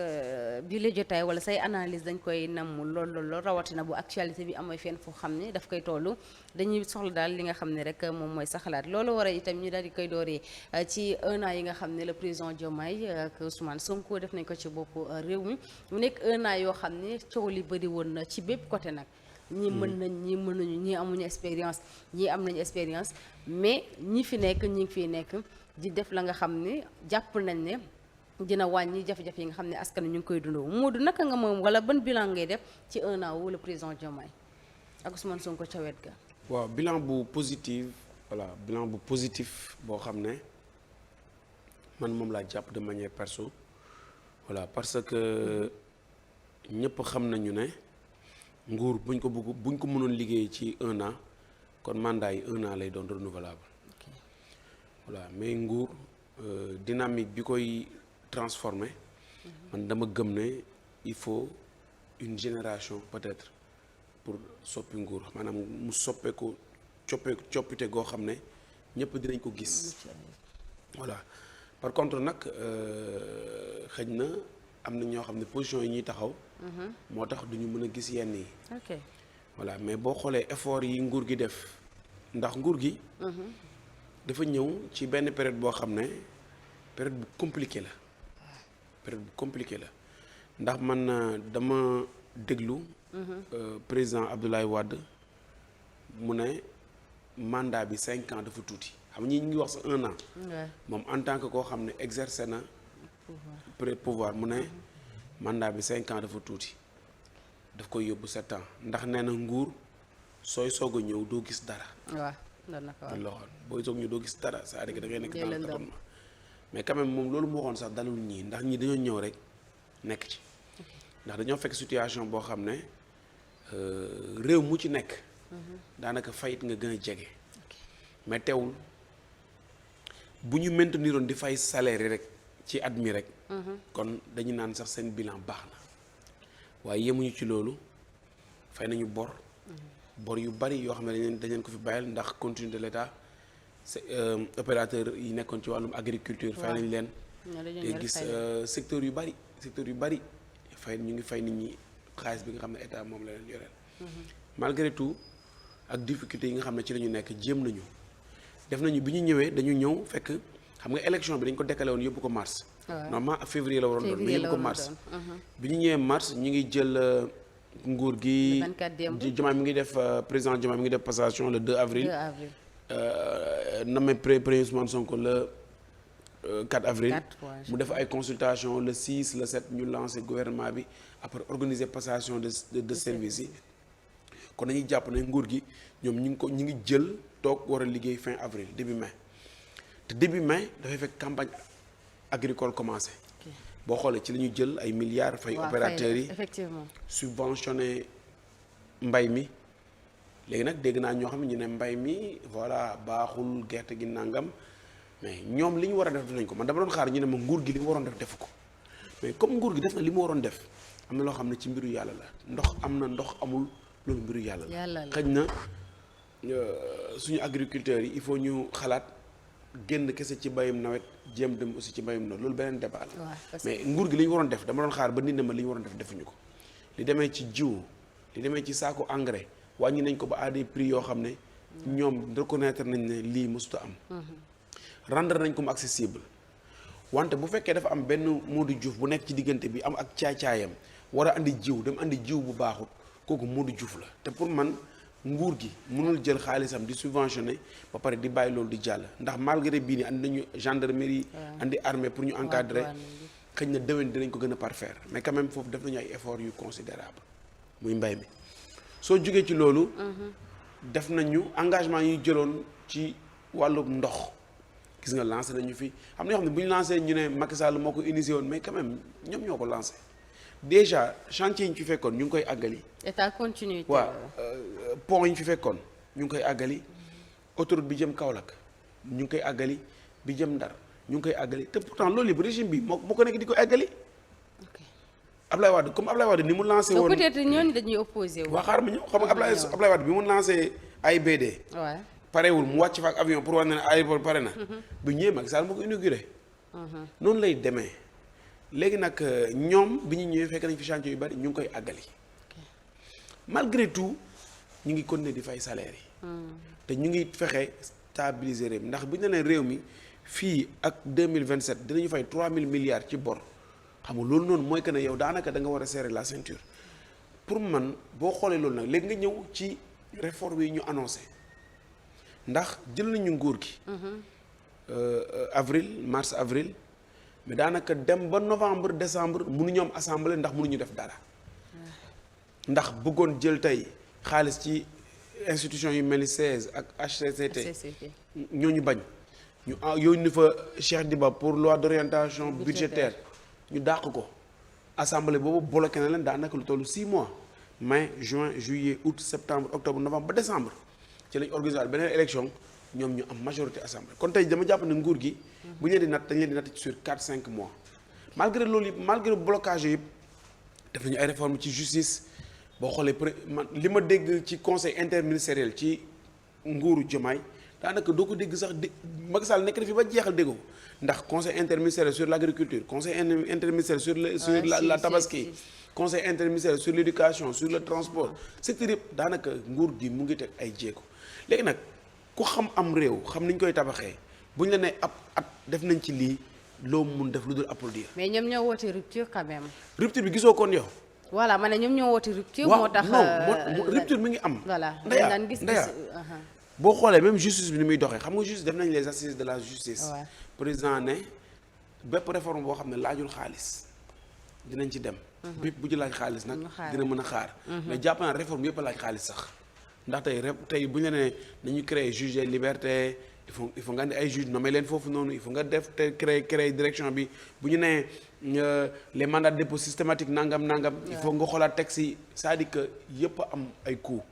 bi la jotaay wala say analyse dañ koy namm lool rawatina bu actualité bi amay fenn foo xam ne daf koy tollu dañuy soxla daal li nga xam ne rek moom mooy sa xalaat loolu war a itam ñu daal di koy dooree ci 1 an yi nga xam ne le président Diomaye ak Ousmane Sonko def nañ ko ci boppu réew mi mu nekk 1 an yoo xam ne coow li bëri woon na ci bépp côté nag ñii mën nañ ñii mënuñu ñii amuñu expérience ñii am nañu expérience mais ñi fi nekk ñi ngi fiy nekk di def la nga xam ne jàpp nañ ne dina wàññi jafe-jafe yi nga xam ne askan ñu ngi koy dundoo Modou naka nga moom wala ban bilan ngay def ci 1 an wu le président Diomaye ak Ousmane Sonko ca wet ga. waaw bilan bu positif voilà bilan bu positif boo xam ne man moom laa jàpp de manière perso voilà parce que ñëpp xam nañu ne nguur buñ ko mënoon liggéey ci 1 an kon mandat yi 1 an lay doon renouvelable voilà mais nguur dynamique bi koy transformé man dama gëm ne il faut une génération peut-être pour soppi nguur maanaam mu soppeeku coppite goo xam ne ñëpp dinañ ko gis voilà par contre nag xëj na am na ñoo xam ne position yi ñuy taxaw moo tax duñu mën a gis yenn yi voilà mais boo xoolee effort yi nguur gi def ndax nguur gi dafa ñëw ci benn période boo xam ne période bu compliqué la ndax man dama déglu président Abdoulaye Wade mu ne mandat bi 5 ans dafa tuuti xam ñi ñu ngi wax sa 1 an moom en tant que koo xam ne exercer na pouvoir mu ne mandat bi 5 ans dafa tuuti daf koy yóbbu 7 ans ndax nee na nguur sooy soog a ñëw doo gis dara loxoon booy soog ñëw doo gis dara c'est-à-dire que da ngay nekk dans le tâtonnement mais quand même moom loolu mu waxoon sax dalul ñii ndax ñi dañoo ñëw rek nekk ci ndax dañoo fekk situation boo xam ne réew mu ci nekk daanaka fayit nga gën a jege mais teewul bu ñu maintenir woon di fay salaire rek ci at mi rek kon dañu naan sax seen bilan baax na waaye yemuñu ci loolu fay nañu bor yu bari yoo xam ne dañ leen ko fi bàyyil ndax continuité de l'État opérateur yi nekkoon ci wàllum agriculture fay nañ leen te gis secteur yu bari fay ñu ngi fay nit ñi xaalis bi nga xam ne état moom la leen yoreel malgré tout ak difficulté yi nga xam ne ci la ñu nekk jéem nañu def nañu bi ñu ñëwee dañu ñëw fekk xam nga élection bi dañ ko décalé woon yóbbu ko mars normalement février la waroon doon mais yóbbu ko mars bi ñu ñëwee mars ñu ngi jël nguur gi Diomaye mi ngi def président Diomaye mi ngi def passation le 2 avril nommé premier Ousmane Sonko le 4 avril mu def ay consultation le 6 le 7 ñu lancé gouvernement bi après organiser passation de service yi kon dañuy jàpp ne nguur gi ñoom ñu ngi jël toog war a liggéey fin avril début mai te début mai dafay fekk campagne agricole commencé boo xoolee ci la ñu jël ay milliards fay opérateurs yi subventionné mbay mi léegi nag dégg naa ñoo xam ne ñu ne mbay mi voilà baaxul gerte gi nangam mais ñoom li ñu war a def nañ ko man dama doon xaar ñu ne ma nguur gi li mu waroon def defu ko mais comme nguur gi def na li mu waroon def am na loo xam ne ci mbiru yàlla la ndox am na ndox amul loolu mbiru yàlla la xëj na suñu agriculteurs yi il faut ñu xalaat génn kese ci mbayum nawet jéem dem aussi ci mbayum nawet loolu beneen débat la mais nguur gi li ñu waroon def dama doon xaar ba nit ne ma li ñu waroon def defuñu ko li demee ci jiw li demee ci saako engrais wàññi nañ ko ba à des prix yoo xam ne ñoom reconnaître nañ ne lii mësuta am rendre nañ ko mu accessible wante bu fekkee dafa am benn Modou Diouf bu nekk ci diggante bi am ak caay-caayam war a andi jiw dem andi jiw bu baaxut kooku Modou Diouf la te pour man nguur gi mënul jël xaalisam di subventionné ba pare di bàyyi loolu di jàll ndax malgré bii ni andi nañu gendarmerie andi armée pour ñu encadrer xëy na déwén dinañ ko gën a parfaire mais quand même foofu def nañu ay efforts yu considérable muy mbay mi soo jógee ci loolu def nañu engagement yi jëloon ci wàllu ndox gis nga lancé nañu fi am na yoo xam ne bu ñu lancé ñu ne Macky Sall moo ko initié woon mais quand même ñoom ñoo ko lancé déjà chantier yi ñu fi fekkoon ñu ngi koy àggali. état continuité. waaw pont yi ñu fi fekkoon ñu ngi koy àggali autoroute bi jëm Kaolack ñu ngi koy àggali bi jëm Ndar ñu ngi koy àggali te pourtant loolu yëpp régime bi moo ko nekk di ko àggali. Ablaye Wade comme Ablaye Wade ni mu lancé woon peut-être ñooñu dañuy opposé wu. waa xaaral ma ñëw xam nga Ablaye Wade bi mu lancé AIBD. waaw parewul mu wàcc fa ak avion pour wax ne aéroport pare na. bu ñëwee Macky Sall moo ko inauguré. noonu lay demee léegi nag ñoom bi ñu ñëwee fekk nañ fi chantier yu bari ñu ngi koy àggali malgré tout ñu ngi continuer di fay salaire yi. te ñu ngi fexe stabiliser réew mi ndax bu ñu nee réew mi fii ak 2027 dinañu fay 3000 milliards ci bor xam nga loolu noonu mooy que ne yow daanaka da nga war a serrer la ceinture pour man boo xoolee loolu nag léegi nga ñëw ci réforme yi ñu annoncé ndax jël nañu nguur gi. mars avril mais daanaka dem ba novembre décembre mënuñu am assemblée ndax mënuñu def dara ndax bëggoon jël tey xaalis ci institution yu mel ni CESE ak HCCT ñooñu bañ ñu yónni fa Cheikh Diba pour loi d'orientation budgétaire ñu dàq ko assemblée boobu bloqué na leen daanaka lu tollu 6 mois mai juin juillet août septembre octobre novembre ba décembre ci lañ organisé beneen élection ñoom ñu am majorité assemblée kon tey dama jàpp ne nguur gi bu ñu leen di natt dañ leen di natt sur 4-5 mois malgré loolu yëpp malgré blocage yëpp def nañu ay réformes ci justice boo xoolee li ma dégg ci conseil interministériel ci nguuru Diomaye daanaka doo ko dégg sax Macky Sall nekk na fi ba jeexal dégg ko ndax conseil interministériel sur l'agriculture conseil interministériel sur la tabaski conseil interministériel sur l'éducation sur le transport secteur yëpp daanaka nguur gi mu ngi teg ay jéego léegi nag ku xam am réew xam niñ koy tabaxee bu ñu la nee ab at def nañ ci lii loo mun def lu dul applaudir. mais ñoom ñoo woote rupture quand même. rupture bi gisoo kon yow. voilà ma ne ñoom ñoo woote rupture. moo tax rupture mi ngi am. voilà ndeya boo xoolee même justice bi ni muy doxee xam nga justice def nañ les assises de la justice. président ne bépp réforme boo xam ne laajul xaalis dinañ ci dem. bépp bu ci laaj xaalis nag dina mën a xaar. mais jàpp naa réforme yëpp a laaj xaalis sax. ndax tey bu ñu la nee nañu créer juge des libertés il faut nga andi ay juge nommé leen foofu noonu il faut nga def te créer direction bi bu ñu nee les mandats de dépôt systématique nangam il faut nga xoolaat texte yi c'est-à-dire que yëpp a am ay coûts.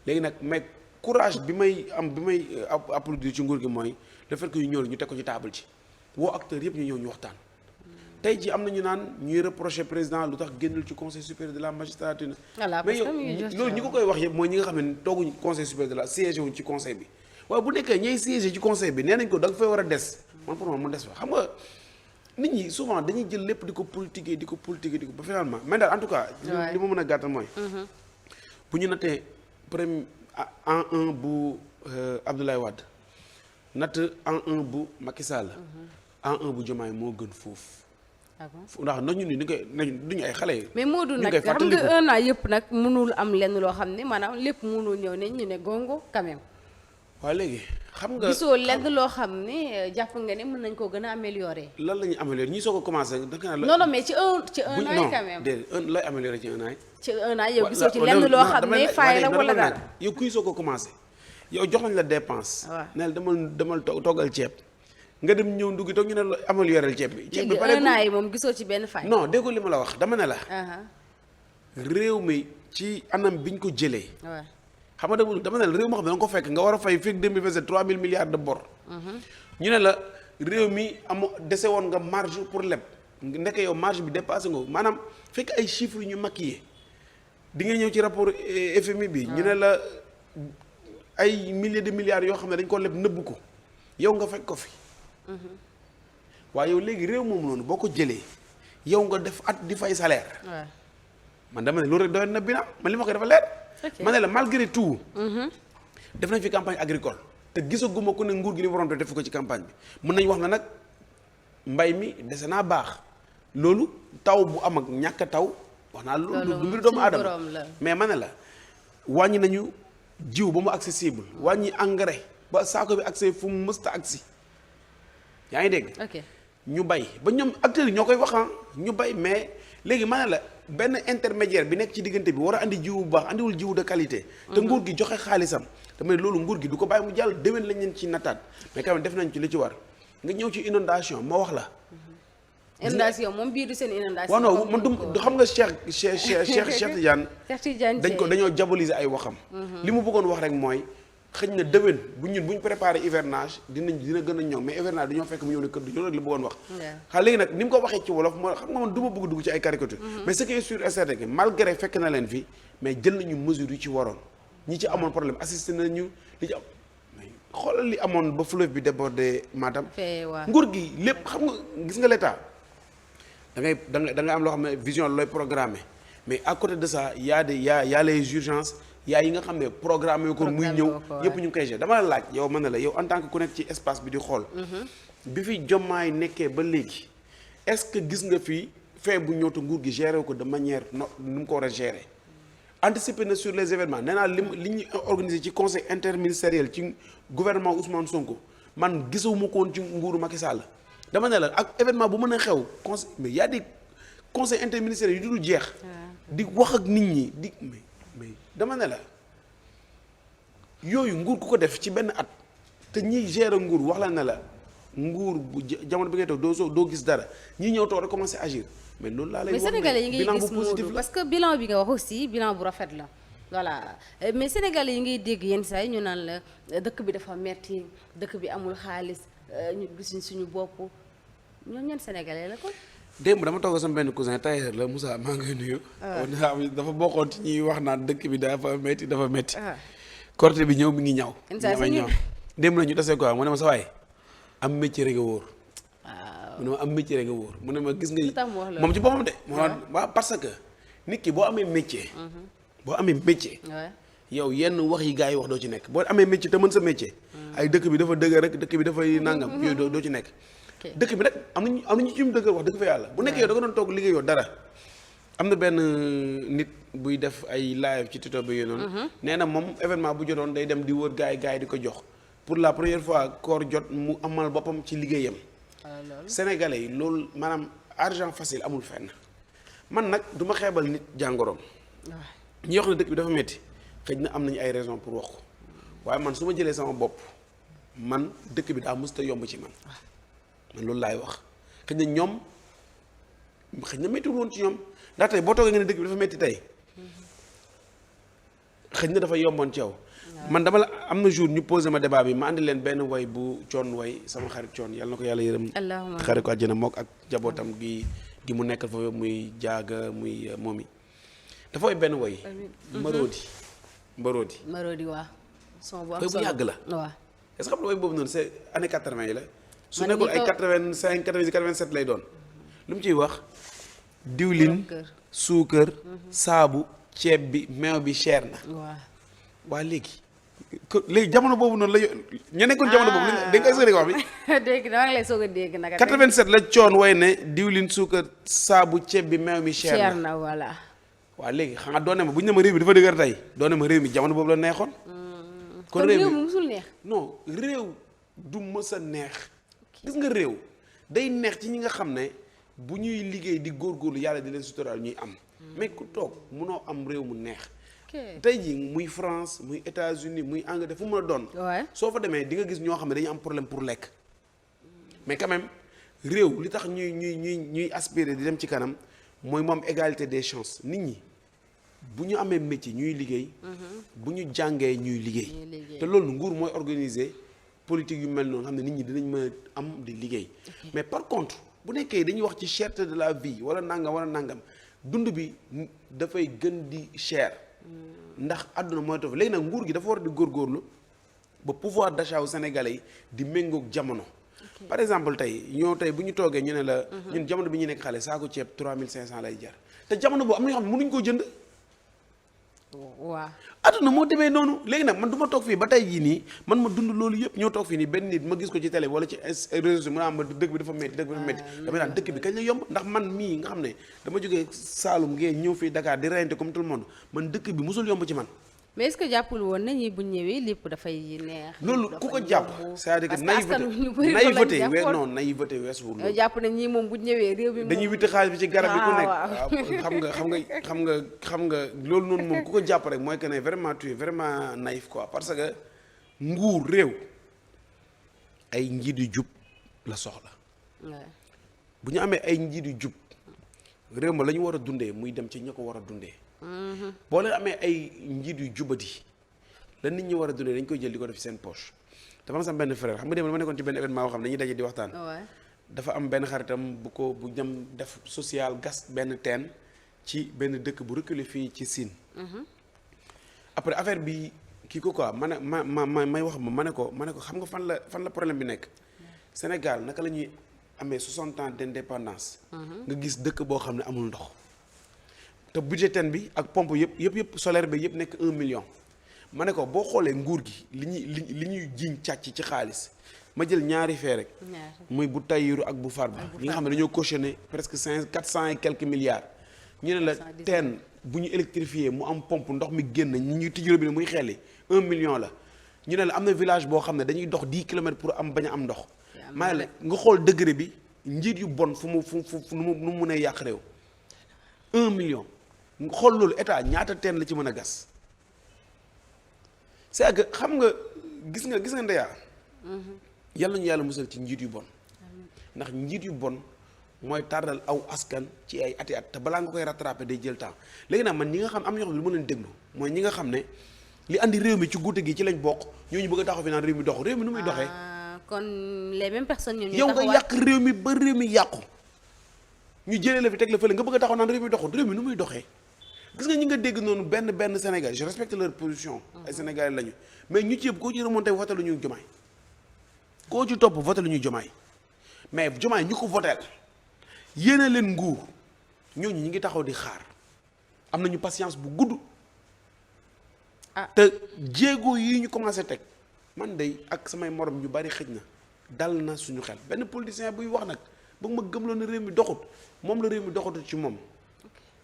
léegi nag mais courage bi may applaudir ci nguur gi mooy le fait que ñu teg ko ci table ci woo acteurs yëpp ñu ñëw ñu waxtaan. tey jii am na ñu naan ñuy reprocher président lu tax génnul ci conseil supérieur de la magistrature. mais yow loolu ñi ko koy wax yëpp mooy ñi nga xam ne tooguñ conseil supérieur de la siège wuñ ci conseil bi waaye bu nekkee ñooy siège ci conseil bi nee nañ ko da nga fay war a des man pour man mu des fa xam nga nit ñi souvent dañuy jël lépp di ko politiquer ba finalement mais daal en tout cas. li ma mën a gàttal mooy. bu ñu nattee premier en 1 bu Abdoulaye Wade natt en 1 bu Macky Sall. en 1 bu Diomaye moo gën foofu. ndax nañu ni duñu ay xale yi. mais Modou nag xam nga 1 an yëpp nag mënul am lenn loo xam ne maanaam lépp mënul ñëw ne ñu ne gongo quand même. waaw léegi xam nga gisoo lenn loo xam ne jàpp nga ne mën nañ koo gën a améliorer. lan la ñuy améliorer ñi soo ko commencé. non mais ci un an yi quand même. déedéet lay améliorer ci 1 an yi. ci 1 an yow gisoo ci lenn loo xam ne faay la wala dara. yow kuy soo ko commencé yow jox nañ la dépense. waaw neel demal toggal ceeb. nga dem ñëw nduggi toog ñu ne la améliorer ceeb bi. ceeb bi pare léegi 1 an yi moom gisoo ci benn fay. non dégg li ma la wax dama ne la. réew mi ci anam biñ ko jëlee. waaw xam nga dama ne la réew moo xam ne da nga ko fekk nga war a fay fekk 2027 3000 milliards de bor. ñu ne la réew mi dese woon nga marge pour leb ndeke yow marge bi dépassé nga maanaam fekk ay chiffres yu ñu maquillé di nga ñëw ci rapport FMI bi. ñu ne la ay milliers de milliards yoo xam ne dañ ko leb nëbb ko yow nga fekk ko fi. waaye yow léegi réew moomu noonu boo ko jëlee yow nga def at di fay salaire. man dama ne loolu rek doyoon na bilan man li ma ko dafa leer. ma ne la malgré tout. def nañ fi campagne agricole te gisaguma ko ne nguur gi li waroon def ko ci campagne bi mën nañ wax na nag mbay mi dese naa baax loolu taw bu am ak ñàkk taw wax naa loolu du mbir doomu aadama mais ma ne la wàññi nañu jiw ba mu accessible wàññi engrais ba saako bi accès fu mu mësta agsi yaa ngi dégg. ñu bay ba ñoom acteurs yi ñoo koy wax ñu bay mais léegi ma ne la benn intermédiaire bi nekk ci diggante bi war a andi jiwu bu baax andiwul jiwu de qualité. te nguur gi joxe xaalisam. tamit loolu nguur gi du ko bàyyi mu jàll déwén lañ leen ci nattaat mais quand même def nañ ci li ci war nga ñëw ci inondation moo wax la. inondation moom bii du seen inondation. waaw non man du xam nga Cheikh Tidiane. dañoo diaboliser ay waxam. li mu bëggoon wax rek mooy. xëñ na déwén buñ préparé hivernage dina gën a ñëw mais hivernage dañoo fekk mu ñëw ne kër du ñëw rek li bëggoon wax. xale léegi nag ni mu ko waxee ci wolof moo xam nga man du ma bëgg dugg ci ay caricature. mais ce qui est sûr et certain que malgré fekk na leen fi mais jël nañu mesures yu ci waroon ñi ci amoon problème assisté nañu li ci am mais xoolal li amoon ba fleuve bi débordé Matam. nguur gi lépp xam nga gis nga l'état da ngay am loo xam ne vision looy programmer mais à côté de ça y a les urgences y a yi nga xam ne programmé ko muy ñëw yëpp ñu ngi koy gérer dama la laaj yow mën na la yow en tant que ku nekk ci espace bi di xool bi fi Diomaye nekkee ba léegi est-ce que gis nga fi fin bu ñëwtu nguur gi gérer ko de manière nu mu ko war a gérer anticiper na sur les événements nee naa li ñu organisé ci conseil interministériel ci gouvernement Ousmane Sonko man gisuma ko woon ci nguuru Macky Sall dama ne la ak événement bu mën a xew conseil mais y a des conseil interministériel yu dul jeex di wax ak nit ñi di mais dama ne la yooyu nguur ku ko def ci benn at te ñiy gérer nguur wax la ne la nguur bu jamono bi ngay toog doo gis dara ñi ñëw toog rek commencer agir mais loolu laa lay wax. mais sénégalais yi ngay bilan gis bu positif la parce que bilan bi nga wax aussi bilan bu rafet la voilà mais sénégalais yi ngay dégg yenn saa yi ñu naan la dëkk bi dafa metti dëkk bi amul xaalis ñu gisuñ suñu bopp ñoom ñenn sénégalais la ko. démb dama toog sama benn cousin tailleur la Moussa maa ngi nuyu. dafa bokkoon ci ñuy wax naan dëkk bi dafa metti korte bi ñëw mi ngi ñaw. ñaw démb la ñu tasee quoi mu ne ma sa waay am métier rek a wóor. mu ne ma am métier rek nga wóor mu ne ma gis nga moom ci boppam de waaw parce que nit ki boo amee métier yow yenn wax yi gars yi wax doo ci nekk boo amee métier te mën sa métier ay dëkk bi dafa dëgër rek dëkk bi dafay nangam yooyu doo ci nekk dëkk bi nag am nañu ci mu dëgër wax dëgg fa yàlla bu nekkee yow da nga doon toog liggéeyoo dara am na benn nit buy def ay live ci TikTok bi yooyu noonu nee na moom événement bu jotoon day dem di wër gars yi di ko jox pour la première fois koor jot mu amal boppam ci liggéeyam sénégalais yi loolu maanaam argent facile amul fenn man nag du ma xeebal nit jàngoroom ñi wax ne dëkk bi dafa metti xëy na am nañu ay raison pour wax ko waaye man su ma jëlee sama bopp man dëkk bi daa mësta yomb ci man loolu laay wax xëy na ñoom xëy na méttiwul woon ci ñoom ndax tey boo toogee nga ne dëkk bi dafa metti tey xëy na dafa yomboon ci yow man dama la am na jour ñu posé ma débat bi ma andi leen benn way bu coon way sama xarit coon yàlla na ko yàlla yërëm xarit ko àjjana mook ak jabootam gi mu nekkal foofu muy jaaga muy moom yi dafa way benn way mbaroodi waaw son bu yàgg la waaw est-ce que xam nga way boobu noonu c'est année 80 yi la su nekkul ay 85 90 87 lay doon lu mu ciy wax diwlin suukar saabu ceeb bi meew bi cher na waa léegi jamono boobu noonu la ña nekkoon jamono boobu dégg nga est-ce que wax bi dégg dama ngi lay soog a dégg nag 87 la coon way ne diwlin suukar saabu ceeb bi meew mi cher na voilà waaw léegi xanaa doone ma bu ñu ne ma réew mi dafa dëgër tey doone ma réew mi jamono boobu la neexoon kon réew mi musul neex non réew du mës a neex gis nga réew day neex ci ñi nga xam ne bu ñuy liggéey di góorgóorlu yàlla di leen suturaal ñuy am mais ku toog munoo am réew mu neex tey jii muy France muy États-Unis muy Angleterre fu mën a doon soo fa demee di nga gis ñoo xam ne dañu am problème pour lekk mais quand même réew li tax ñuy aspirer di dem ci kanam mooy moom égalité des chances nit ñi bu ñu amee métier ñuy liggéey bu ñu jàngee ñuy liggéey te loolu nguur mooy organiser politique yu mel noonu xam ne nit ñi dinañ mën a am di liggéey mais par contre bu nekkee dañuy wax ci cherté de la vie wala nangam dund bi dafay gën di cher ndax àdduna mooy tof léegi nag nguur gi dafa war di góorgóorlu ba pouvoir d'achat wu sénégalais yi di méngoog jamono par exemple tey bu ñu toogee ñu ne la ñun jamono bi ñu nekk xale saako ceeb 3500 lay jar te jamono boobu am na ñoo xam ne mënuñ koo jënd waaw àdduna moo demee noonu léegi nag man du ma toog fii ba tey jii nii man ma dund loolu yëpp ñoo toog fii nii benn nit ma gis ko ci télé wala ci réseaux sociaux mu naan ma dëkk bi dafa métti damay naan dëkk bi kañ la yomb ndax man mii nga xam ne dama jógee Saalum ngee ñëw fii Dakar di reyante comme tout le monde man dëkk bi musul yomb ci man mais est-ce que jàppul woon na ñi bu ñëwee lépp dafay neex loolu ku ko jàpp c'est-à-dire que naïveté weesuwul loolu jàpp na ñii moom bu ñëwee réew mi dañuy witti xaalis bi ci garab bi ku nekk xam nga loolu noonu moom ku ko jàpp rek mooy que ne vraiment tu es vraiment naïf quoi parce que nguur réew ay njiit yu jub la soxla bu ñu amee ay njiit yu jub réew ma la ñu war a dundee muy dem ci ña ko war a dundee boo leen amee ay njiit yu jubati la nit ñi war a dundee dañ koy jël di ko def ci seen poche dafa am sama benn frère xam nga dama nekkoon ci benn événement boo xam ne dañuy daje di waxtaan dafa am benn xaritam bu dem def social gas benn teen ci benn dëkk bu reculé fii ci Sine après affaire bi kii ko quoi may wax ma ne ko xam nga fan la problème bi nekk Sénégal naka la ñuy amee 60 ans d'indépendance. nga gis dëkk boo xam ne amul ndox. te budget ten bi ak pompe yëpp solaire bi yëpp nekk 1 million. ma ne ko boo xoolee nguur gi li ñuy jiiñ càcc ci xaalis ma jël ñaari fee rek. muy bu Tayiru ak bu Farba. ñi nga xam ne dañoo cautionné presque 400 et quelques milliards. ñu ne la teen bu ñu électrifié mu am pompe ndox mi génn ñuy tijji robinet muy xelli 1 million la. ñu ne la am na village boo xam ne dañuy dox 10 kilomètres pour am bañ a am ndox. maa la nga xool degré bi njiit yu bon fu mu mënee yàq réew. 1 million nga xool loolu état ñaata teen la ci mën a gas. c'est que xam nga gis nga ndeyaa yàlla ñu yàlla musal ci njiit yu bon. ndax njiit yu bon mooy tardal aw askan ci ay ati at te balaa nga koy rattraper day jël temps léegi nag man ñi nga xam am na ñoo xam ne lu ma leen déglu mooy ñi nga xam ne li andi réew mi ci guute gi ci lañ bokk ñooñu bëgg a taxaw fi naan réew mi dox réew mi nu muy doxee. kon les mêmes personnes ñoom yow nga yàq réew mi ba réew mi yàqu ñu jëlee la fi teg la fële nga bëgg a taxaw naan réew mi doxul réew mi nu muy doxee. gis nga ñi nga dégg noonu benn Sénégal je respecte leur position. ay Sénégalais lañu mais ñu ci yëpp koo ci remonté voté lu ñu Diomaye koo ci topp voté lu ñu Diomaye mais Diomaye ñu ko voté yéene leen nguur ñooñu ñi ngi taxaw di xaar am nañu patience bu gudd. te jéego yi ñu commencé teg man day ak samay morom ñu bari xëj na dal na suñu xel benn politicien buy wax nag ba ma gëmloo ne réew mi doxut moom la réew mi doxutut ci moom.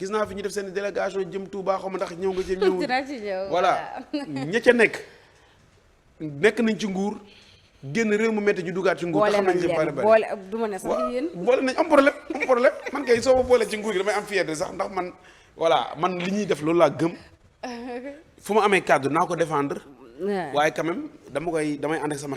gis naa fi ñu def seen délégation jëm Touba xaw ma ndax ñëw nga ci ñëw voilà ña ca nekk nañ ci nguur génn réew mu métti ñu dugaat ci nguur te xam nañ ci bari boole du ma ne sax yéen boole nañ am problème man kay soo ma boole ci nguur gi damay am fierté sax ndax man voilà man li ñuy def loolu laa gëm fu ma amee kàddu naa ko défendre waaye quand même damay ànd ak sama